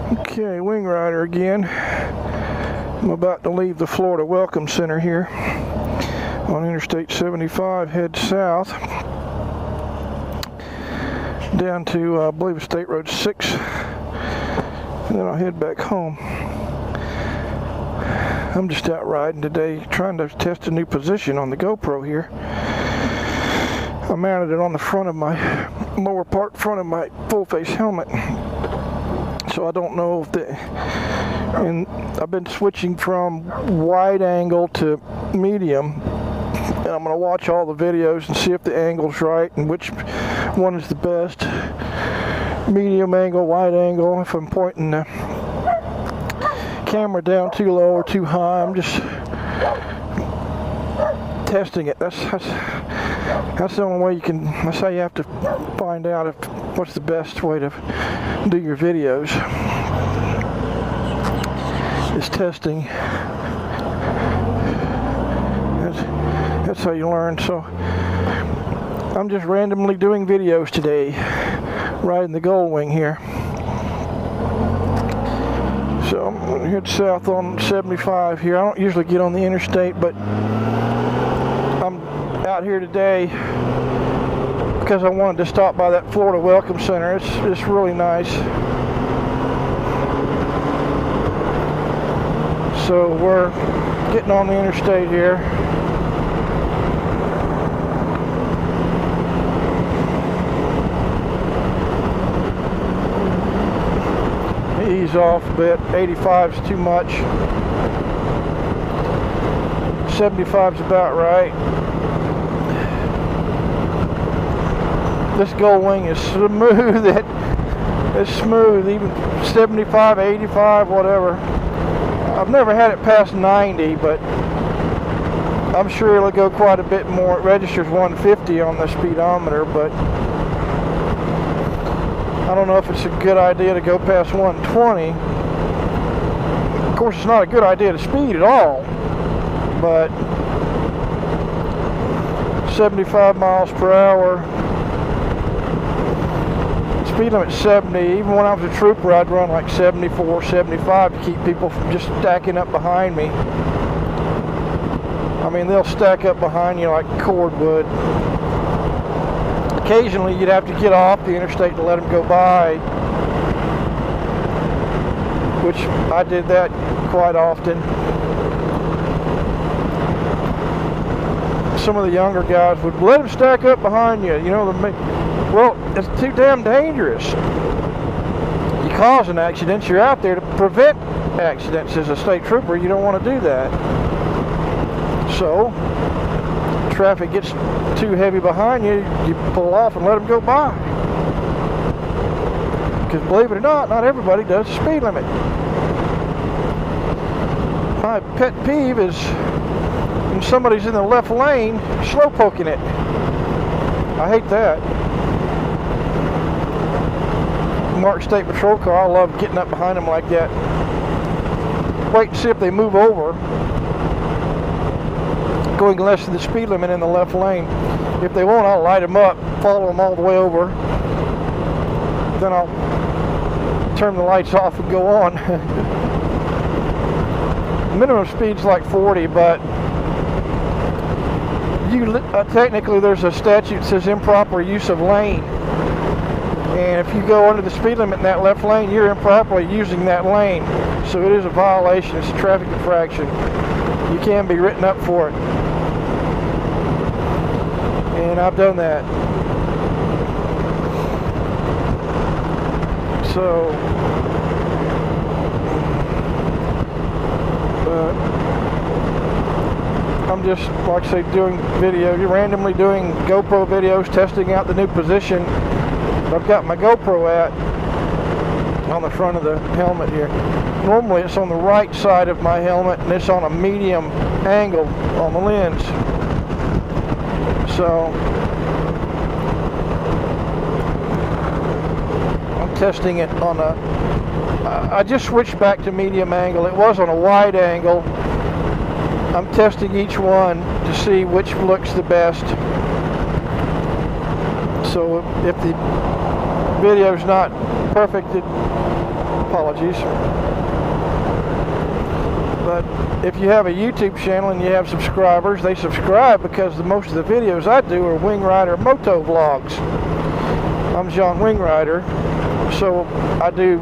Okay, Wing Rider again. I'm about to leave the Florida Welcome Center here on Interstate 75, head south down to I believe it's State Road 6, and then I'll head back home. I'm just out riding today, trying to test a new position on the GoPro here. I mounted it on the front of my lower part front of my full face helmet, so I don't know if and I've been switching from wide angle to medium, and I'm going to watch all the videos and see if the angle's right and which one is the best. Medium angle, wide angle. If I'm pointing the camera down too low or too high, I'm just testing it. That's the only way you can. That's how you have to find out what's the best way to do your videos. Is testing. That's how you learn. So I'm just randomly doing videos today, riding the Gold Wing here. So I'm going to head south on 75 here. I don't usually get on the interstate, but I'm out here today because I wanted to stop by that Florida Welcome Center. It's really nice. So we're getting on the interstate here. Ease off a bit. 85's too much. 75's about right. This Gold Wing is smooth. It's smooth, even 75, 85, whatever. I've never had it past 90, but I'm sure it'll go quite a bit more. It registers 150 on the speedometer, but I don't know if it's a good idea to go past 120. Of course, it's not a good idea to speed at all, but 75 miles per hour. Speed limit 70. Even when I was a trooper, I'd run like 74, 75 to keep people from just stacking up behind me. I mean, they'll stack up behind you like cordwood. Occasionally, you'd have to get off the interstate to let them go by, which I did that quite often. Some of the younger guys would let them stack up behind you. You know, well, it's too damn dangerous. You cause an accident, you're out there to prevent accidents. As a state trooper, you don't want to do that. So, traffic gets too heavy behind you, you pull off and let them go by. Because believe it or not everybody does the speed limit. My pet peeve is when somebody's in the left lane, slow poking it. I hate that. Marked State Patrol car, I love getting up behind them like that. Wait and see if they move over, going less than the speed limit in the left lane. If they won't, I'll light them up, follow them all the way over, then I'll turn the lights off and go on. Minimum speed's like 40, but technically there's a statute that says improper use of lane. And if you go under the speed limit in that left lane, you're improperly using that lane. So it is a violation. It's a traffic infraction. You can be written up for it. And I've done that. So, I'm just, like I say, doing randomly doing GoPro videos, testing out the new position. I've got my GoPro on the front of the helmet here. Normally it's on the right side of my helmet, and it's on a medium angle on the lens. So I'm testing it on I just switched back to medium angle. It was on a wide angle. I'm testing each one to see which looks the best. So if the video's not perfect, Apologies. But if you have a YouTube channel and you have subscribers, they subscribe because most of the videos I do are Wing Rider moto vlogs. I'm John Wing Rider, so I do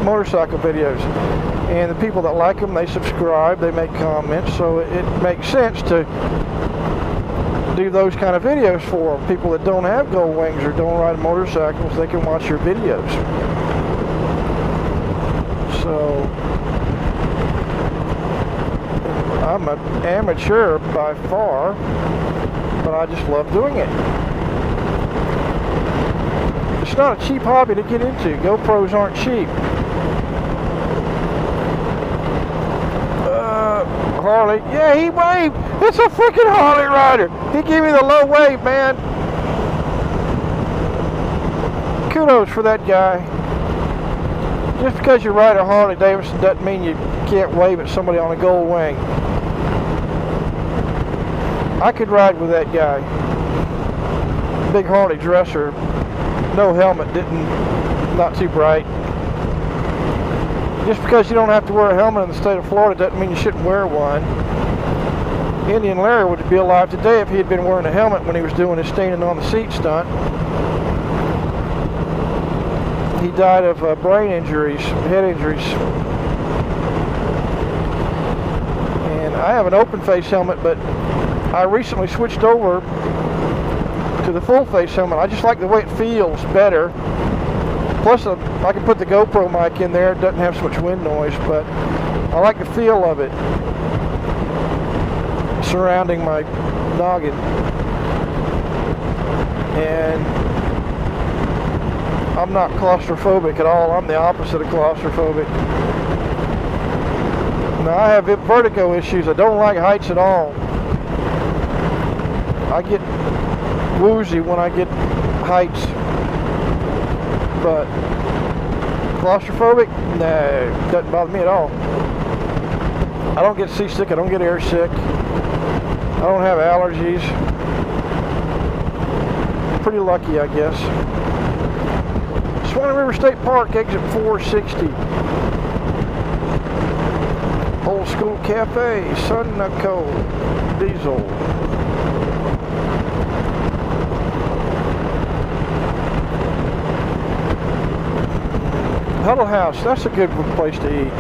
motorcycle videos. And the people that like them, they subscribe, they make comments, so it makes sense to do those kind of videos for them. People that don't have gold wings or don't ride motorcycles, they can watch your videos. So I'm an amateur by far, but I just love doing it. It's not a cheap hobby to get into. GoPros aren't cheap. Harley, yeah, he waved. It's a freaking Harley rider. He gave me the low wave, man. Kudos for that guy. Just because you ride a Harley Davidson doesn't mean you can't wave at somebody on a gold wing. I could ride with that guy. Big Harley dresser, no helmet, not too bright. Just because you don't have to wear a helmet in the state of Florida doesn't mean you shouldn't wear one. Indian Larry would be alive today if he had been wearing a helmet when he was doing his standing on the seat stunt. He died of brain injuries, head injuries. And I have an open face helmet, but I recently switched over to the full face helmet. I just like the way it feels better. Plus, I can put the GoPro mic in there. It doesn't have so much wind noise, but I like the feel of it surrounding my noggin. And I'm not claustrophobic at all. I'm the opposite of claustrophobic. Now, I have vertigo issues. I don't like heights at all. I get woozy when I get heights. But claustrophobic? No, doesn't bother me at all. I don't get seasick, I don't get air sick. I don't have allergies. Pretty lucky, I guess. Swan River State Park, exit 460. Old School Cafe, Sunoco, diesel. Huddle House, that's a good place to eat.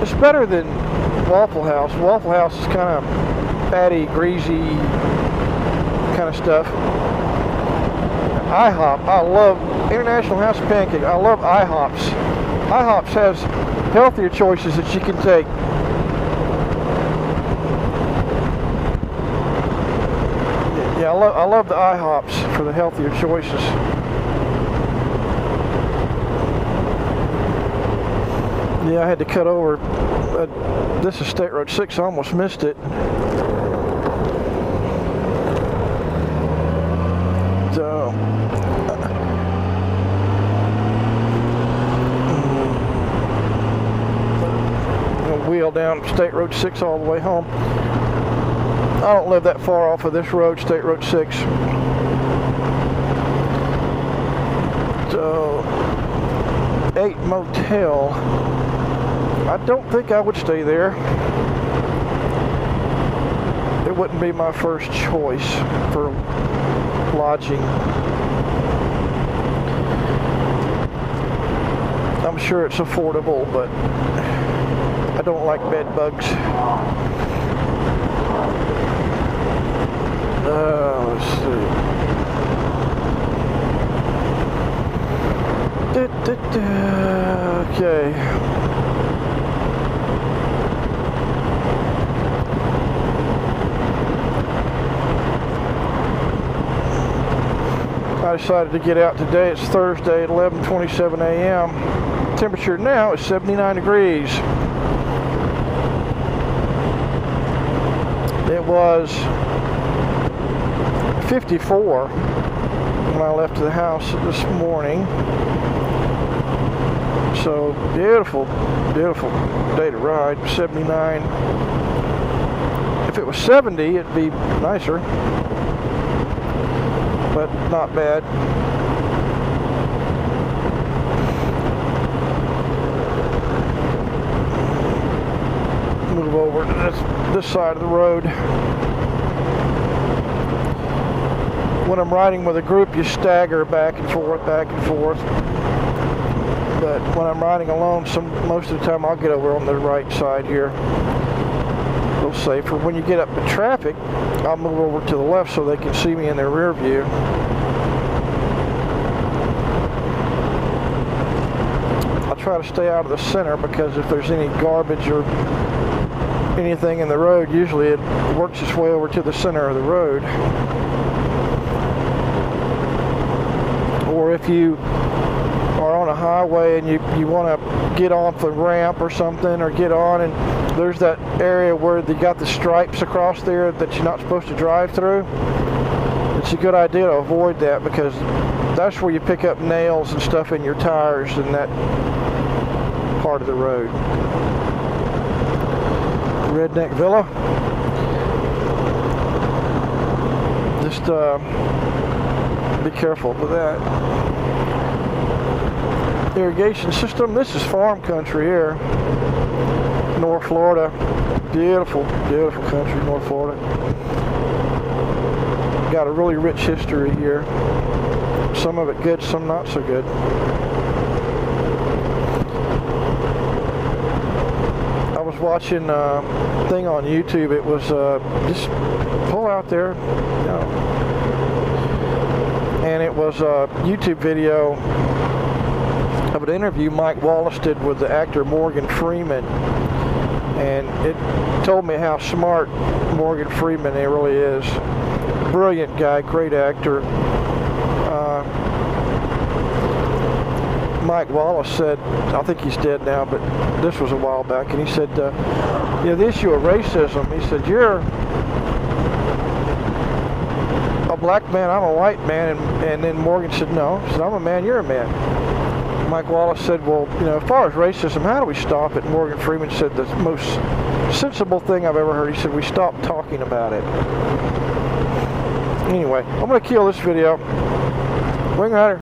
It's better than Waffle House. Waffle House is kind of fatty, greasy kind of stuff. IHOP, I love International House of Pancake. I love IHOPs. IHOPs has healthier choices that you can take. Yeah, I love the IHOPs for the healthier choices. Yeah, I had to cut over. This is State Road 6, I almost missed it. So, I'm gonna wheel down State Road 6 all the way home. I don't live that far off of this road, State Road 6. So, 8 Motel. I don't think I would stay there. It wouldn't be my first choice for lodging. I'm sure it's affordable, but I don't like bed bugs. Let's see. Okay. I decided to get out today. It's Thursday at 11:27 a.m. Temperature now is 79 degrees. It was 54 when I left the house this morning. So beautiful, beautiful day to ride. 79. If it was 70, it'd be nicer, but not bad. over to this side of the road. When I'm riding with a group, you stagger back and forth, back and forth. But when I'm riding alone, most of the time I'll get over on the right side here. A little safer. When you get up to traffic, I'll move over to the left so they can see me in their rear view. I try to stay out of the center because if there's any garbage or anything in the road, usually it works its way over to the center of the road. Or if you are on a highway and you want to get off the ramp or something, or get on, and there's that area where they got the stripes across there that you're not supposed to drive through, it's a good idea to avoid that, because that's where you pick up nails and stuff in your tires in that part of the road. Redneck Villa. Just be careful with that. Irrigation system. This is farm country here. North Florida. Beautiful, beautiful country, North Florida. Got a really rich history here. Some of it good, some not so good. I was watching a thing on YouTube. It was just pull out there, you know, and it was a YouTube video of an interview Mike Wallace did with the actor Morgan Freeman, and it told me how smart Morgan Freeman really is. Brilliant guy, great actor. Mike Wallace said, I think he's dead now, but this was a while back, and he said, you know, the issue of racism, he said, you're a black man, I'm a white man, and then Morgan said, no. He said, I'm a man, you're a man. Mike Wallace said, well, you know, as far as racism, how do we stop it? Morgan Freeman said, the most sensible thing I've ever heard. He said, we stop talking about it. Anyway, I'm going to kill this video. Wing Rider.